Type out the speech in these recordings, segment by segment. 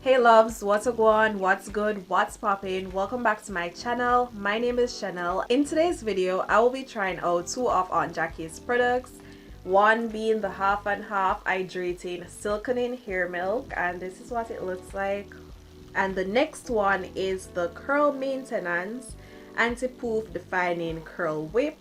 Hey loves, what's going, what's good, what's poppin'? Welcome back to my channel. My name is Chanel. In today's video, I will be trying out two of Aunt Jackie's products. One being the half and half hydrating Silkening hair milk, and this is what it looks like. And the next one is the curl maintenance anti-poof defining curl whip,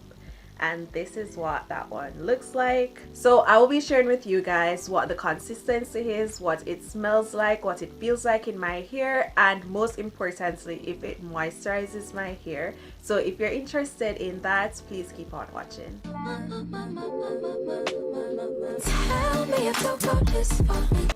and this is what that one looks like. So I will be sharing with you guys what the consistency is, what it smells like, what it feels like in my hair, and most importantly, if it moisturizes my hair. So if you're interested in that, please keep on watching.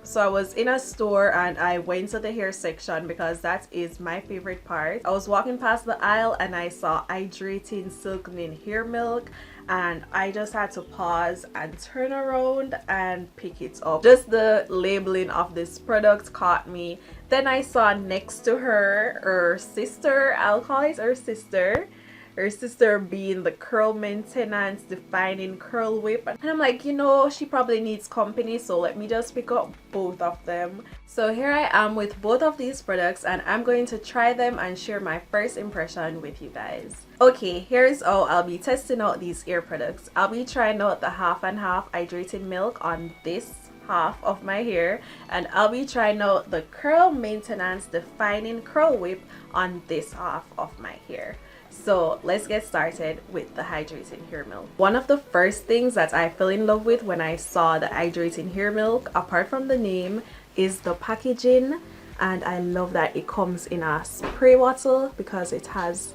So I was in a store and I went to the hair section because that is my favorite part. I was walking past the aisle and I saw hydrating Silkening hair milk, and I just had to pause and turn around and pick it up. Just the labeling of this product caught me. Then I saw next to her sister, I'll call it her sister being the curl maintenance defining curl whip, and I'm like, you know, she probably needs company, so let me just pick up both of them. So here I am with both of these products, and I'm going to try them and share my first impression with you guys. Okay, here's how I'll be testing out these hair products. I'll be trying out the half and half hydrating milk on this half of my hair, and I'll be trying out the curl maintenance defining curl whip on this half of my hair. So let's get started with the hydrating hair milk. One of the first things that I fell in love with when I saw the hydrating hair milk, apart from the name, is the packaging. And I love that it comes in a spray bottle because it has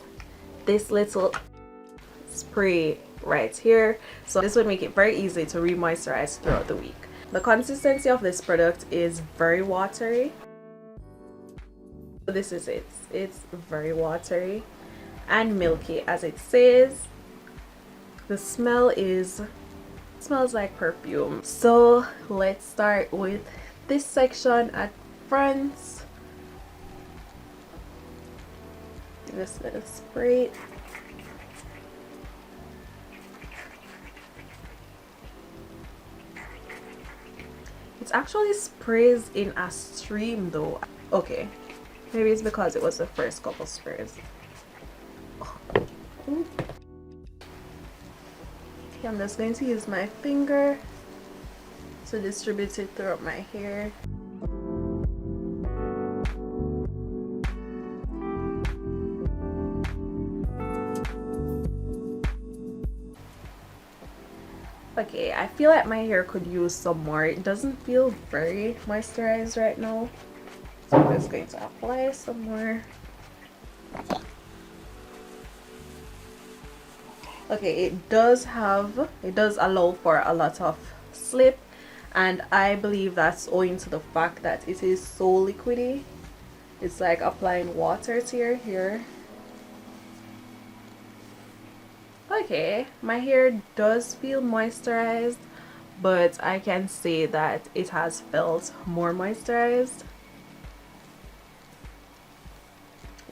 this little spray right here. So this would make it very easy to re-moisturize throughout the week. The consistency of this product is very watery. This is it. It's very watery and milky, as it says. The smell smells like perfume. So let's start with this section at front. Just gonna spray it. It actually sprays in a stream though. Okay, maybe it's because it was the first couple sprays. Okay, I'm just going to use my finger to distribute it throughout my hair. Okay, I feel like my hair could use some more. It doesn't feel very moisturized right now, so I'm just going to apply some more. Okay, it does allow for a lot of slip, and I believe that's owing to the fact that it is so liquidy. It's like applying water to your hair. Okay, my hair does feel moisturized, but I can say that it has felt more moisturized.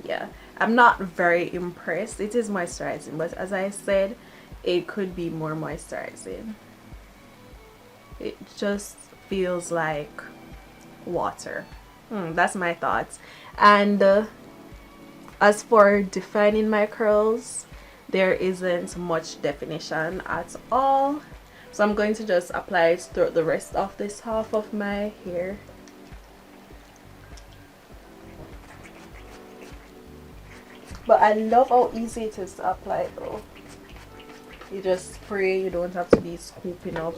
Yeah, I'm not very impressed. It is moisturizing, but as I said, it could be more moisturizing. It just feels like water. That's my thoughts. And as for defining my curls, there isn't much definition at all. So I'm going to just apply it throughout the rest of this half of my hair. But I love how easy it is to apply though. You just spray, you don't have to be scooping up.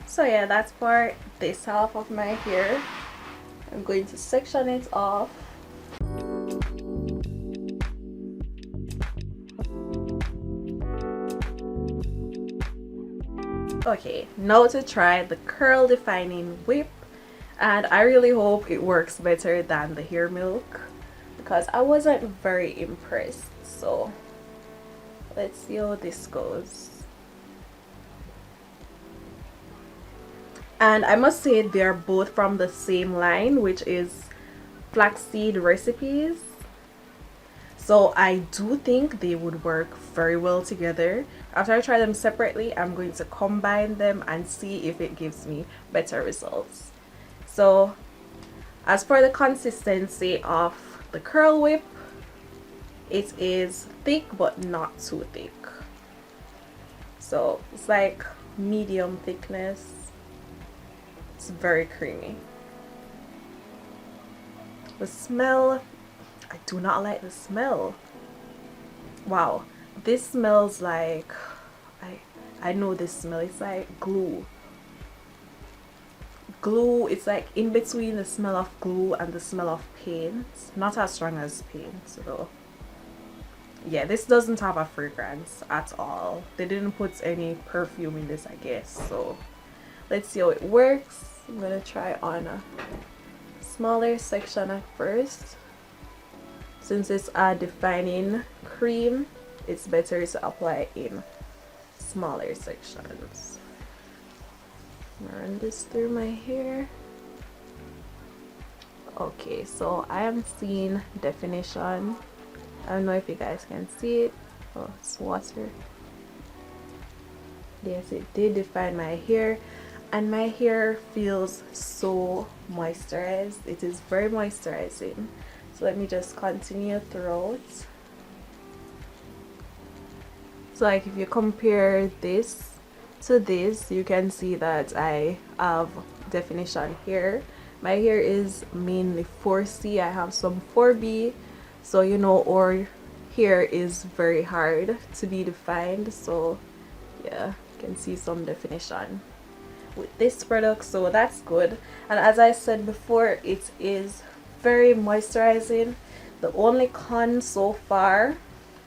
So yeah, that's for this half of my hair. I'm going to section it off. Okay, now to try the curl defining whip, and I really hope it works better than the hair milk because I wasn't very impressed. So let's see how this goes. And I must say they're both from the same line, which is Flaxseed Recipes. So I do think they would work very well together. After I try them separately, I'm going to combine them and see if it gives me better results. So as for the consistency of the Curl Whip, it is thick but not too thick. So it's like medium thickness. It's very creamy. The smell, I do not like the smell. Wow, this smells like, I know this smell. It's like glue. Glue, it's like in between the smell of glue and the smell of paint. Not as strong as paint though. Yeah, this doesn't have a fragrance at all. They didn't put any perfume in this, I guess. So let's see how it works. I'm gonna try on a smaller section at first. Since it's a defining cream, it's better to apply in smaller sections. Run this through my hair. Okay, so I am seeing definition. I don't know if you guys can see it. Oh, it's water. Yes, it did define my hair, and my hair feels so moisturized. It is very moisturizing. So let me just continue throughout. So like if you compare this to this, you can see that I have definition here. My hair is mainly 4C. I have some 4B. So you know, our hair is very hard to be defined. So yeah, you can see some definition with this product, so that's good. And as I said before, it is very moisturizing. The only con so far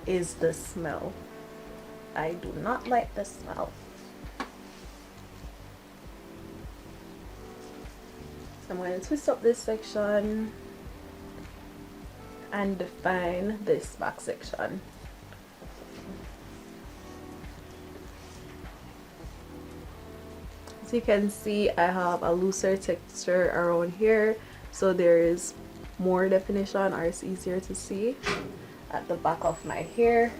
is the smell. I do not like the smell. So I'm going to twist up this section and define this back section. As you can see, I have a looser texture around here, so there is more definition, or it's easier to see at the back of my hair.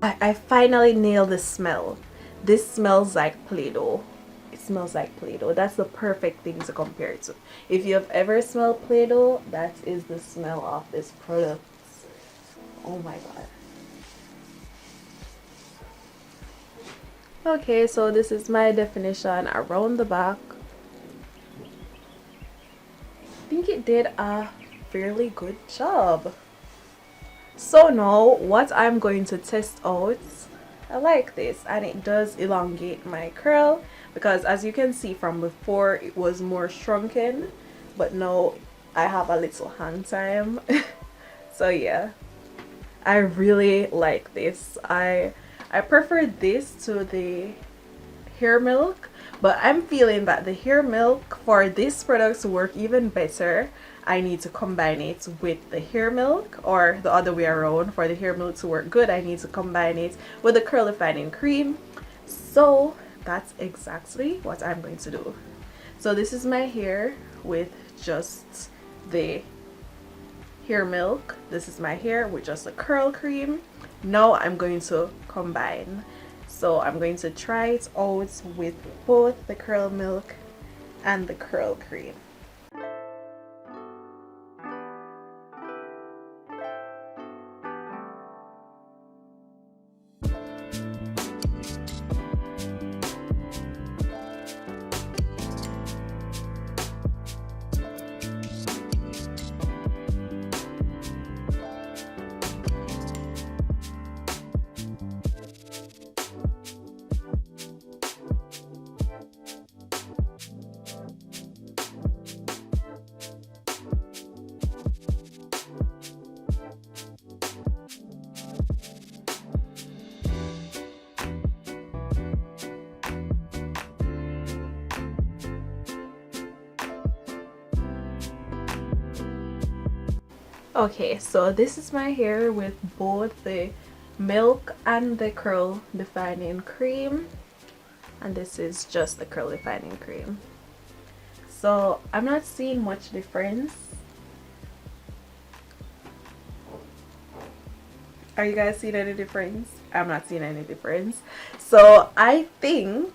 I finally nailed the smell. This smells like Play-Doh. It smells like Play-Doh. That's the perfect thing to compare it to. If you have ever smelled Play-Doh, that is the smell of this product. Oh my god. Okay, so this is my definition around the back. I think it did a fairly good job. So now what I'm going to test out, I like this, and it does elongate my curl, because as you can see from before, it was more shrunken, but now I have a little hang time. So yeah, I really like this. I prefer this to the hair milk, but I'm feeling that the hair milk, for this product to work even better, I need to combine it with the hair milk, or the other way around. For the hair milk to work good, I need to combine it with the curl defining cream. So that's exactly what I'm going to do. So this is my hair with just the hair milk. This is my hair with just the curl cream. Now I'm going to combine. So I'm going to try it out with both the curl milk and the curl cream. Okay, so this is my hair with both the milk and the curl defining cream, and this is just the curl defining cream. So I'm not seeing much difference. Are you guys seeing any difference? I'm not seeing any difference. So I think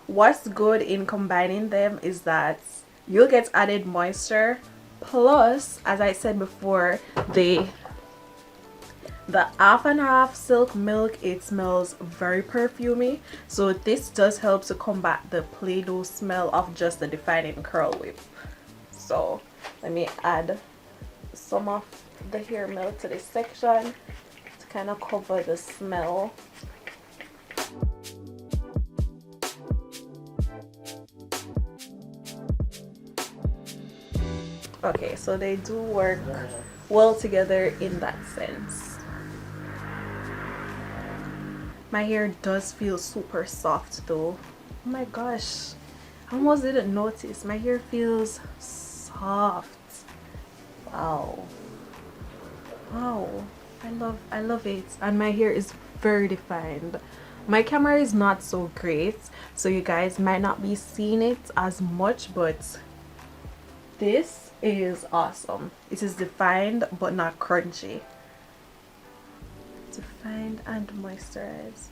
what's good in combining them is that you'll get added moisture, plus, as I said before, the half and half silk milk, it smells very perfumey, so this does help to combat the Play-Doh smell of just the defining curl whip. So let me add some of the hair milk to this section to kind of cover the smell. Okay, so they do work well together in that sense. My hair does feel super soft though. Oh my gosh, I almost didn't notice. My hair feels soft. Wow. Wow. I love it. And my hair is very defined. My camera is not so great, so you guys might not be seeing it as much, but this is awesome. It is defined but not crunchy. Defined and moisturized.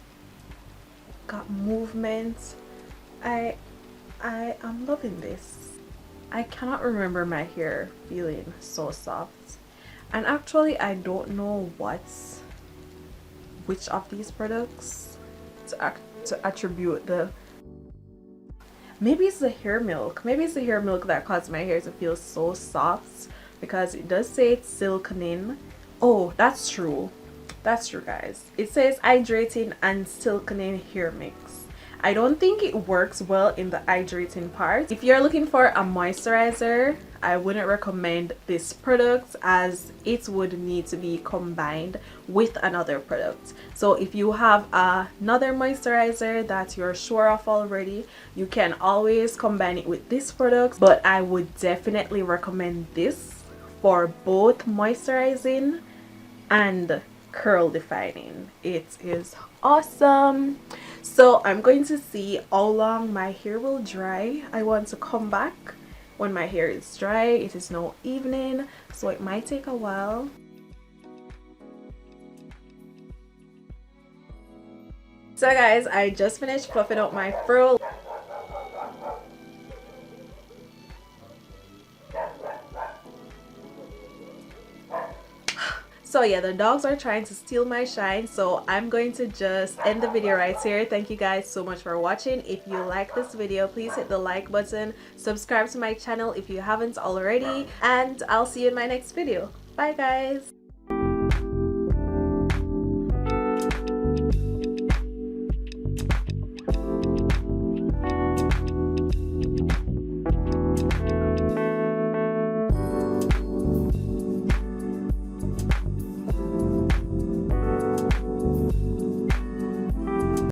Got movement. I am loving this. I cannot remember my hair feeling so soft. And actually I don't know which of these products to attribute the. Maybe it's the hair milk. Maybe it's the hair milk that caused my hair to feel so soft, because it does say it's Silkening. Oh, that's true. That's true, guys. It says hydrating and silkening hair mix. I don't think it works well in the hydrating part. If you're looking for a moisturizer, I wouldn't recommend this product, as it would need to be combined with another product. So if you have another moisturizer that you're sure of already, you can always combine it with this product, but I would definitely recommend this for both moisturizing and curl defining. It is awesome. So I'm going to see how long my hair will dry. I want to come back when my hair is dry. It is now evening, so it might take a while. So guys, I just finished fluffing out my fro. So yeah, the dogs are trying to steal my shine, so I'm going to just end the video right here. Thank you guys so much for watching. If you like this video, please hit the like button, subscribe to my channel if you haven't already, and I'll see you in my next video. Bye guys.